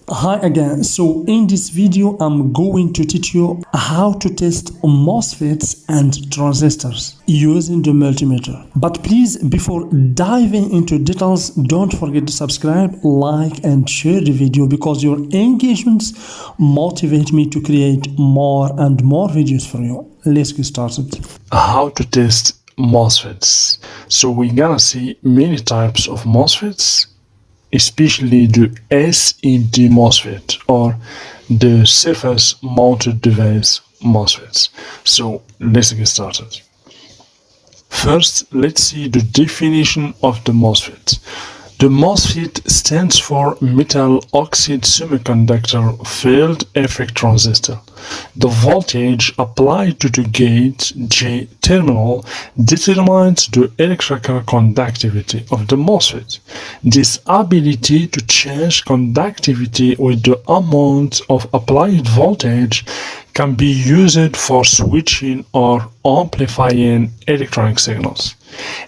Hi again. So in this video I'm going to teach you how to test MOSFETs and transistors using the multimeter. But please, before diving into details, don't forget to subscribe, like and share the video because your engagements motivate me to create more and more videos for you. Let's get started. How to test MOSFETs. So we're gonna see many types of MOSFETs, especially the SMD MOSFET or the surface mounted device MOSFETs. So let's get started. First, let's see the definition of the MOSFET. The MOSFET stands for metal oxide semiconductor field effect transistor. The voltage applied to the gate J terminal determines the electrical conductivity of the MOSFET. This ability to change conductivity with the amount of applied voltage can be used for switching or amplifying electronic signals.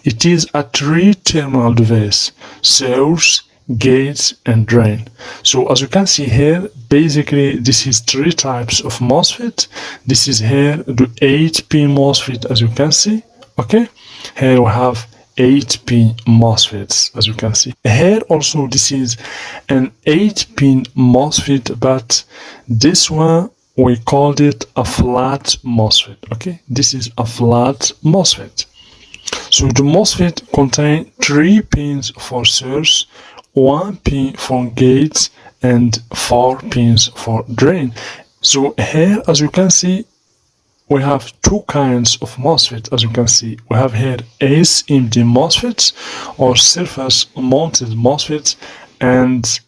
It is a three-terminal device: source, gate, and drain. So as you can see here, basically this is three types of MOSFET. This is here the 8-pin MOSFET, as you can see. Okay, here we have 8-pin MOSFETs, as you can see. Here also this is an 8-pin MOSFET, but this one we called it a flat MOSFET. Okay, this is a flat MOSFET. So the MOSFET contains 3 pins for source, 1 pin for gate, and 4 pins for drain. So here, as you can see, we have two kinds of MOSFET. As you can see, we have here SMD MOSFETs or surface mounted MOSFETs, and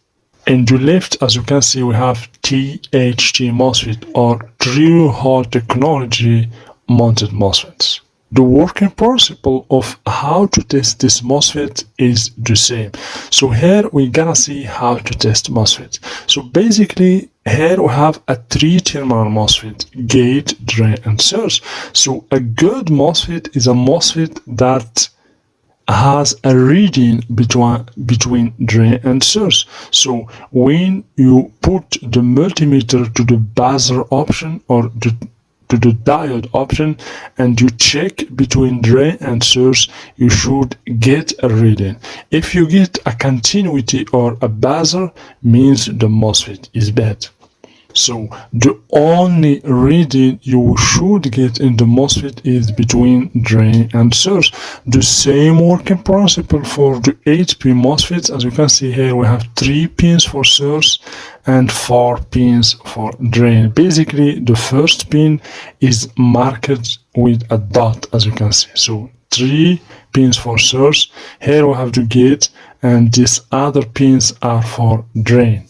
in the left, as you can see, we have THT MOSFET or True Hall Technology mounted MOSFETs. The working principle of how to test this MOSFET is the same. So here we're gonna see how to test MOSFET. So basically here we have a three-terminal MOSFET: gate, drain, and source. So a good MOSFET is a MOSFET that has a reading between drain and source. So when you put the multimeter to the buzzer option or to the diode option and you check between drain and source, you should get a reading. If you get a continuity or a buzzer, means the MOSFET is bad. So the only reading you should get in the MOSFET is between drain and source. The same working principle for the 8-pin MOSFET. As you can see here, we have 3 pins for source and 4 pins for drain. Basically, the first pin is marked with a dot, as you can see. So 3 pins for source. Here we have the gate, and these other pins are for drain.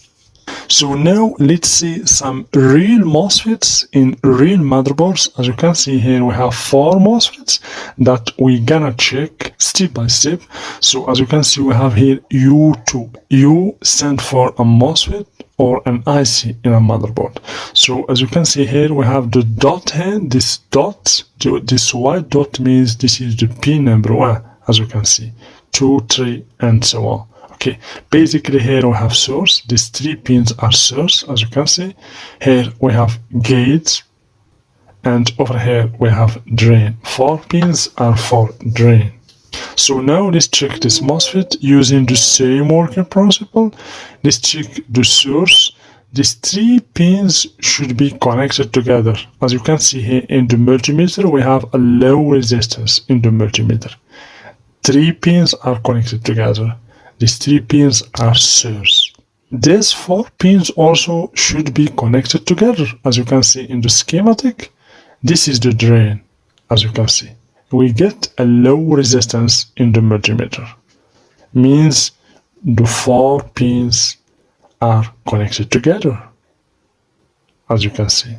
So now let's see some real MOSFETs in real motherboards. As you can see here, we have 4 MOSFETs that we're gonna check step by step. So as you can see, we have here U2. U stands for a MOSFET or an IC in a motherboard. So as you can see here, we have the dot here. This dot, this white dot means this is the pin number 1, as you can see, 2, 3, and so on. Okay, basically here we have source. These 3 pins are source, as you can see. Here we have gate, and over here we have drain. 4 pins are for drain. So now let's check this MOSFET using the same working principle. Let's check the source. These 3 pins should be connected together. As you can see here in the multimeter, we have a low resistance in the multimeter. 3 pins are connected together. These 3 pins are source. These 4 pins also should be connected together. As you can see in the schematic, this is the drain. As you can see, we get a low resistance in the multimeter. Means the 4 pins are connected together. As you can see.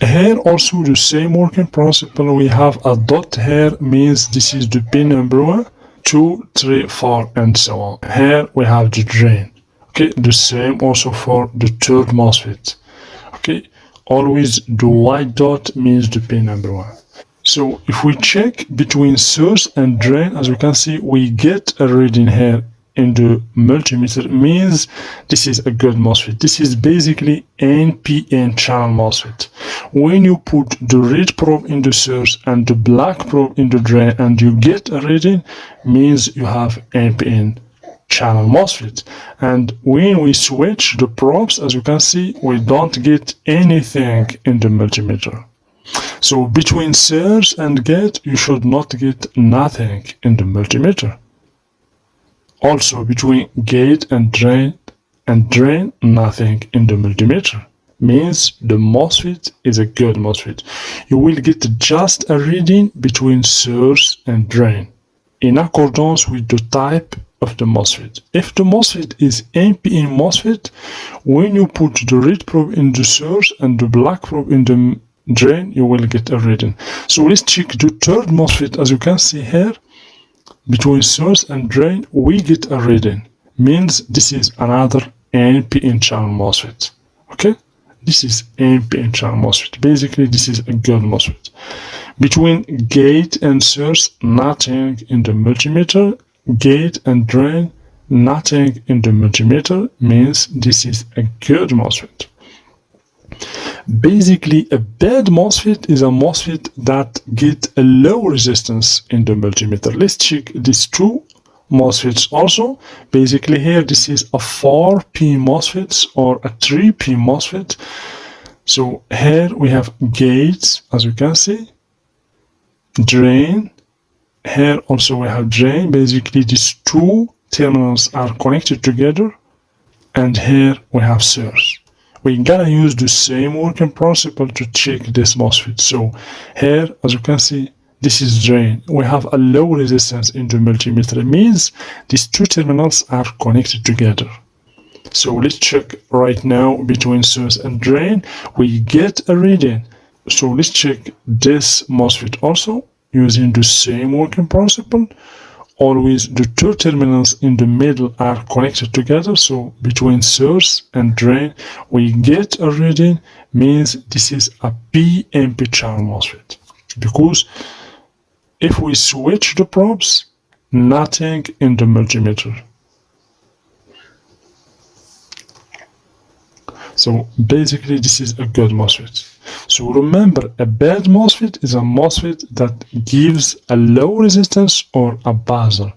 Here also the same working principle. We have a dot here, means this is the pin number 1. 2, 3, 4, and so on. Here we have the drain. Okay, the same also for the third MOSFET. Okay, always the white dot means the pin number 1. So if we check between source and drain, as you can see, we get a reading here in the multimeter means this is a good MOSFET. This is basically NPN channel MOSFET. When you put the red probe in the source and the black probe in the drain and you get a reading, means you have NPN channel MOSFET. And when we switch the probes, as you can see, we don't get anything in the multimeter. So between source and gate, you should not get nothing in the multimeter. Also between gate and drain, nothing in the multimeter. Means the MOSFET is a good MOSFET. You will get just a reading between source and drain, in accordance with the type of the MOSFET. If the MOSFET is NPN MOSFET, when you put the red probe in the source and the black probe in the drain, you will get a reading. So let's check the third MOSFET. As you can see here, between source and drain, we get a reading. Means this is another NPN channel MOSFET. Okay? This is NPN channel MOSFET. Basically, this is a good MOSFET. Between gate and source, nothing in the multimeter. Gate and drain, nothing in the multimeter. Means this is a good MOSFET. Basically, a bad MOSFET is a MOSFET that get a low resistance in the multimeter. Let's check these two MOSFETs also. Basically here, this is a 4P MOSFET or a 3P MOSFET. So here we have gates, as you can see, drain. Here also we have drain. Basically these two terminals are connected together. And here we have source. We gotta use the same working principle to check this MOSFET. So here, as you can see, this is drain. We have a low resistance in the multimeter. It means these two terminals are connected together. So let's check right now between source and drain. We get a reading. So let's check this MOSFET also using the same working principle. Always the two terminals in the middle are connected together. So between source and drain, we get a reading. Means this is a PNP channel MOSFET. Because if we switch the probes, nothing in the multimeter. So basically this is a good MOSFET. So remember, a bad MOSFET is a MOSFET that gives a low resistance or a buzzer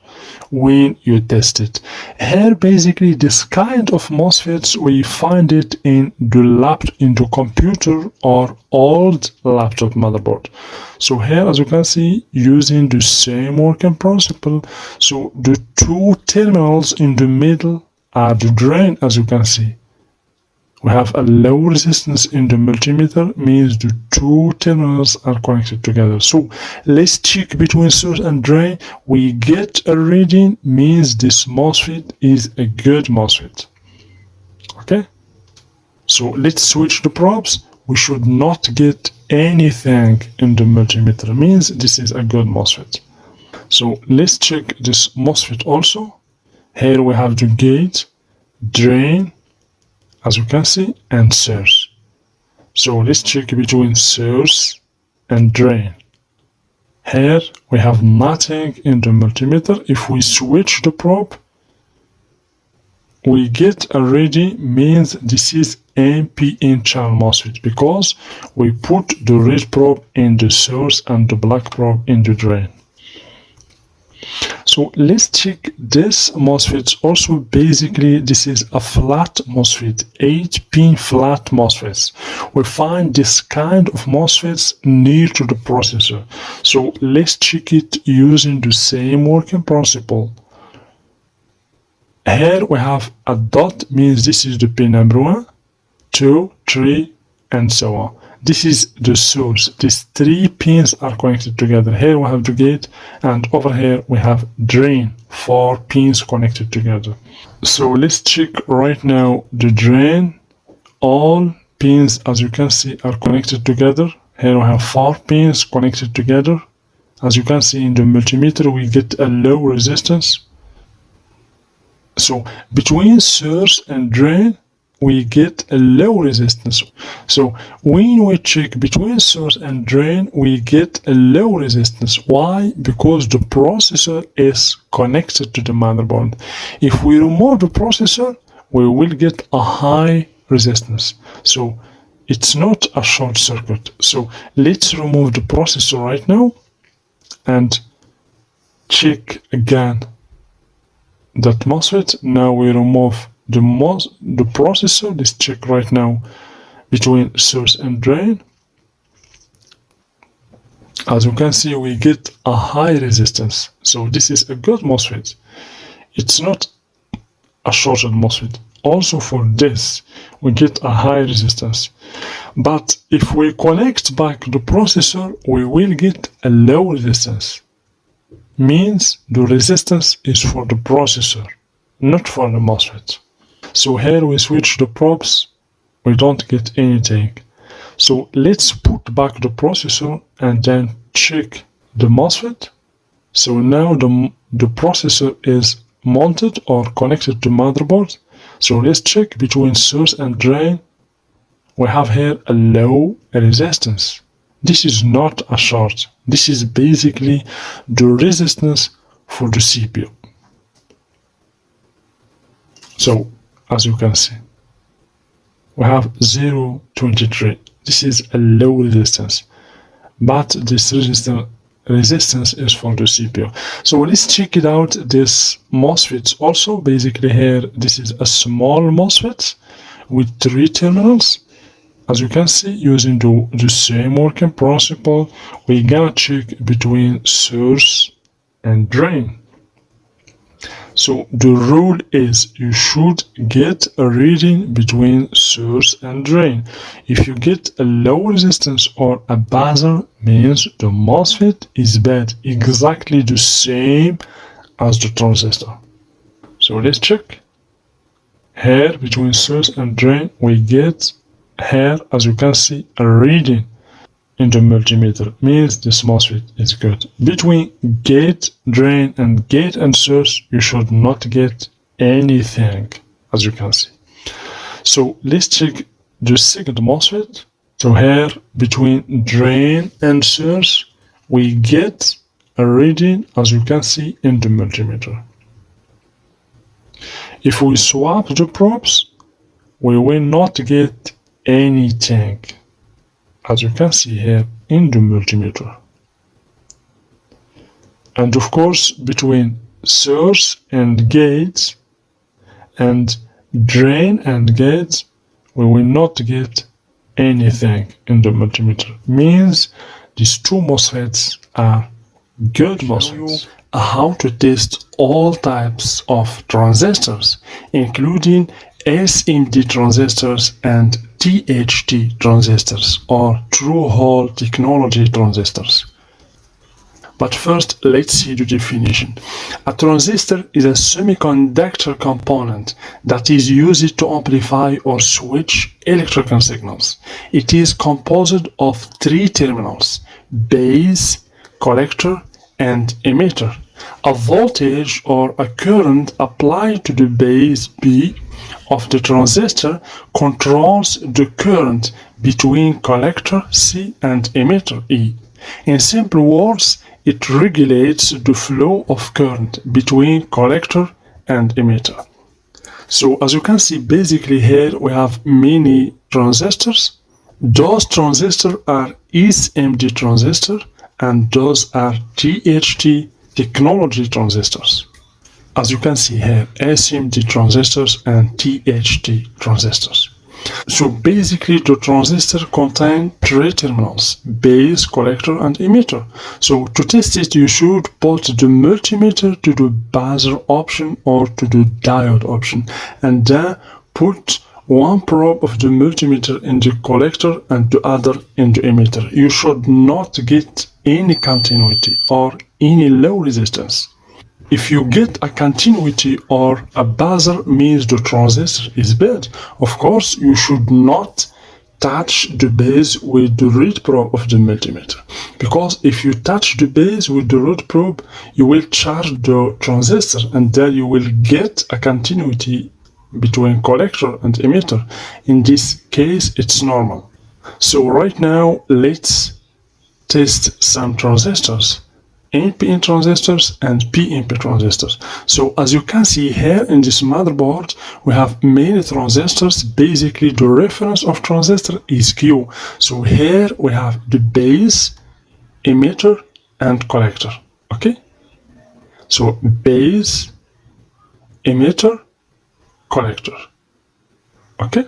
when you test it. Here basically this kind of MOSFETs, we find it in the computer or old laptop motherboard. So here, as you can see, using the same working principle, so the two terminals in the middle are the drain, as you can see. We have a low resistance in the multimeter, means the two terminals are connected together. So let's check between source and drain. We get a reading, means this MOSFET is a good MOSFET. Okay? So let's switch the probes. We should not get anything in the multimeter, means this is a good MOSFET. So let's check this MOSFET also. Here we have the gate, drain, as you can see, and source. So let's check between source and drain. Here we have nothing in the multimeter. If we switch the probe, we get a reading, means this is NPN channel MOSFET, because we put the red probe in the source and the black probe in the drain. So let's check this MOSFET also. Basically this is a flat MOSFET, 8-pin flat MOSFETs. We find this kind of MOSFETs near to the processor. So let's check it using the same working principle. Here we have a dot, means this is the pin number 1, 2, 3, and so on. This is the source. These three pins are connected together. Here we have the gate, and over here we have drain, 4 pins connected together. So let's check right now the drain. All pins, as you can see, are connected together. Here we have 4 pins connected together. As you can see in the multimeter, we get a low resistance. So between source and drain, we get a low resistance. So when we check between source and drain, we get a low resistance. Why? Because the processor is connected to the motherboard. If we remove the processor, we will get a high resistance. So it's not a short circuit. So let's remove the processor right now and check again that MOSFET. Now we remove the processor. Let's check right now between source and drain. As you can see, we get a high resistance. So this is a good MOSFET. It's not a shorted MOSFET. Also for this, we get a high resistance. But if we connect back the processor, we will get a low resistance. Means the resistance is for the processor, not for the MOSFET. So here we switch the probes, we don't get anything. So let's put back the processor and then check the MOSFET. So now the processor is mounted or connected to motherboard. So let's check between source and drain. We have here a low resistance. This is not a short. This is basically the resistance for the CPU. So as you can see, we have 0.23. This is a low resistance, but this resistance is for the CPU. So let's check it out. This MOSFET also, basically here, this is a small MOSFET with 3 terminals. As you can see, using the same working principle, we're gonna check between source and drain. So the rule is you should get a reading between source and drain. If you get a low resistance or a buzzer, means the MOSFET is bad, exactly the same as the transistor. So let's check. Here between source and drain, we get here, as you can see, a reading in the multimeter. Means this MOSFET is good. Between gate, drain, and gate and source, you should not get anything, as you can see. So let's check the second MOSFET. So here between drain and source, we get a reading, as you can see, in the multimeter. If we swap the probes, we will not get anything, as you can see here in the multimeter. And of course, between source and gates and drain and gates, we will not get anything in the multimeter. Means these two MOSFETs are good MOSFETs. How to test all types of transistors, including SMD transistors and THT transistors, or true hole technology transistors. But first, let's see the definition. A transistor is a semiconductor component that is used to amplify or switch electrical signals. It is composed of 3 terminals: base, collector, and emitter. A voltage or a current applied to the base B of the transistor controls the current between collector C and emitter E. In simple words, it regulates the flow of current between collector and emitter. So as you can see, basically here we have many transistors. Those transistors are SMD transistors and those are THT technology transistors. As you can see here, SMD transistors and THT transistors. So basically the transistor contains 3 terminals: base, collector, and emitter. So to test it, you should put the multimeter to the buzzer option or to the diode option, and then put one probe of the multimeter in the collector and the other in the emitter. You should not get any continuity or any low resistance. If you get a continuity or a buzzer, means the transistor is bad. Of course, you should not touch the base with the read probe of the multimeter, because if you touch the base with the read probe, you will charge the transistor and then you will get a continuity between collector and emitter. In this case, it's normal. So right now, let's test some transistors, NPN transistors and PNP transistors. So as you can see here in this motherboard, we have many transistors. Basically, the reference of transistor is Q. So here we have the base, emitter, and collector. Okay? So base, emitter, collector. Okay,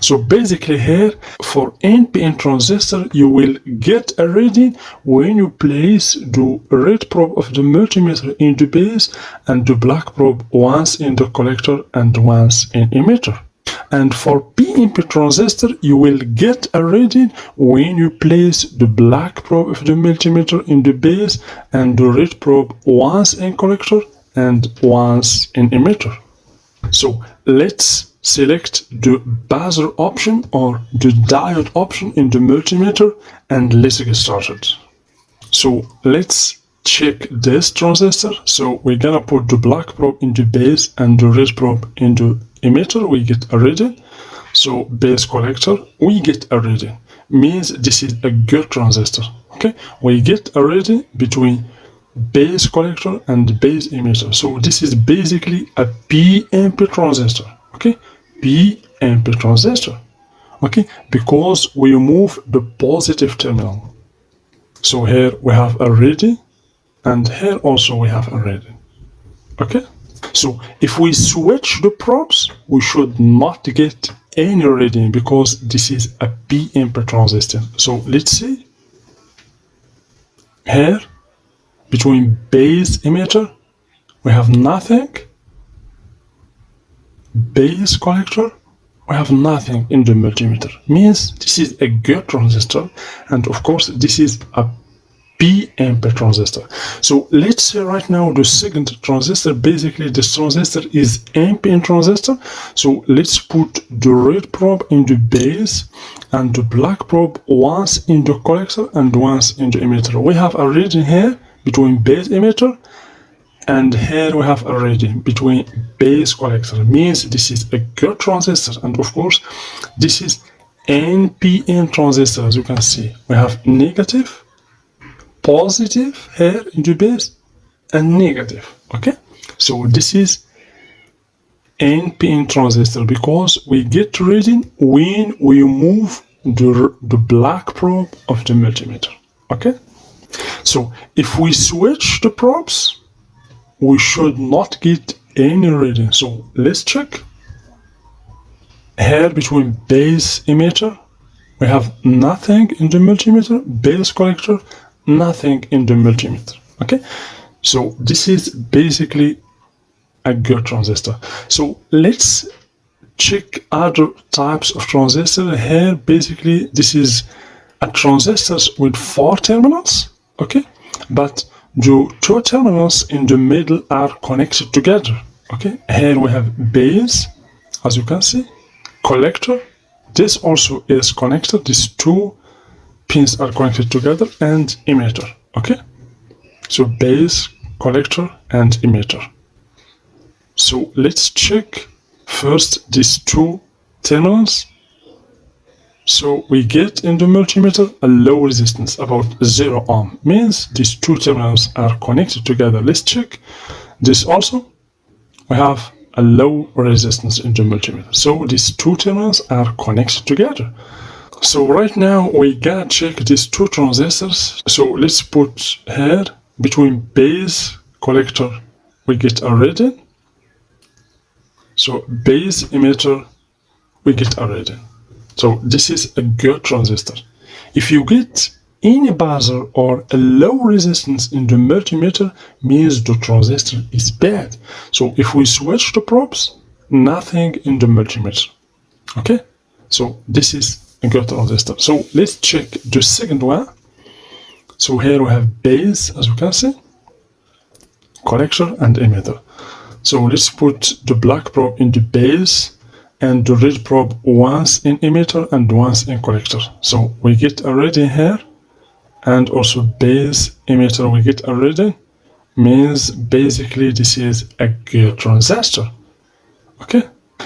so basically here for NPN transistor you will get a reading when you place the red probe of the multimeter in the base and the black probe once in the collector and once in emitter. And for PNP transistor you will get a reading when you place the black probe of the multimeter in the base and the red probe once in collector and once in emitter. So let's select the buzzer option or the diode option in the multimeter and let's get started. So let's check this transistor. So we're gonna put the black probe in the base and the red probe in the emitter. We get a reading. So base collector, we get a reading. Means this is a good transistor. Okay, we get a reading between base collector and base emitter. So this is basically a PNP transistor. Okay, PNP transistor. Okay, because we move the positive terminal. So here we have a reading and here also we have a reading. Okay, so if we switch the probes, we should not get any reading because this is a PNP transistor. So let's see here between base emitter we have nothing, base collector we have nothing in the multimeter. Means this is a good transistor and of course this is a PNP transistor. So let's say right now the second transistor, basically this transistor is NPN transistor. So let's put the red probe in the base and the black probe once in the collector and once in the emitter. We have a reading here between base emitter and here we have a reading between base collector. Means this is a good transistor and of course this is NPN transistor. As you can see we have negative, positive here in the base and negative. Okay, so this is NPN transistor because we get reading when we move the black probe of the multimeter. Okay, so if we switch the probes we should not get any reading. So let's check here between base emitter we have nothing in the multimeter, base collector nothing in the multimeter. Okay, so this is basically a good transistor. So let's check other types of transistor. Here basically this is a transistor with 4 terminals. Okay, but the 2 terminals in the middle are connected together. Okay, here we have base, as you can see, collector, this also is connected, these 2 pins are connected together, and emitter. Okay, so base, collector and emitter. So let's check first these 2 terminals. So we get in the multimeter a low resistance about 0 ohm. Means these 2 terminals are connected together. Let's check this also. We have a low resistance in the multimeter. So these 2 terminals are connected together. So right now we gotta check these 2 transistors. So let's put here between base collector we get a reading. So base emitter we get a reading. So this is a good transistor. If you get any buzzer or a low resistance in the multimeter, means the transistor is bad. So if we switch the probes, nothing in the multimeter. Okay, so this is a good transistor. So let's check the second one. So here we have base, as you can see, collector and emitter. So let's put the black probe in the base and the red probe once in emitter and once in collector. So we get a reading here, and also base emitter we get a reading. Means basically this is a good transistor. Okay,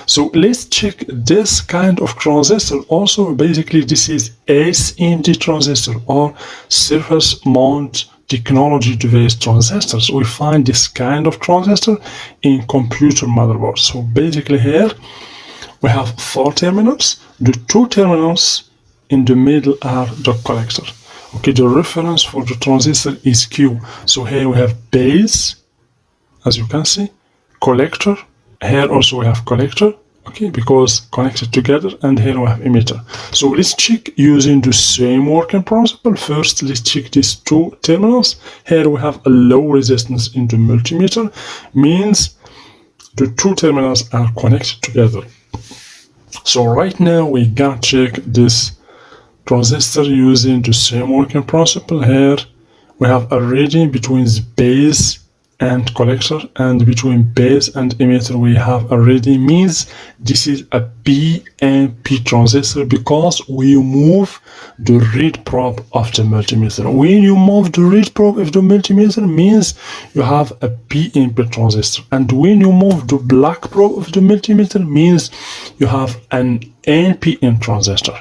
So let's check this kind of transistor. Also, basically, this is SMD transistor or surface mount technology device transistors. We find this kind of transistor in computer motherboards. So basically here we have 4 terminals. The 2 terminals in the middle are the collector. Okay, the reference for the transistor is Q. So here we have base, as you can see, collector. Here also we have collector, okay, because connected together, and here we have emitter. So let's check using the same working principle. First, let's check these 2 terminals. Here we have a low resistance in the multimeter, means the 2 terminals are connected together. So right now we gonna check this transistor using the same working principle. Here we have a reading between the base and collector, and between base and emitter we have a reading, means this is a PNP transistor because we move the read probe of the multimeter. When you move the read probe of the multimeter, means you have a PNP transistor, and when you move the black probe of the multimeter, means you have an NPN transistor.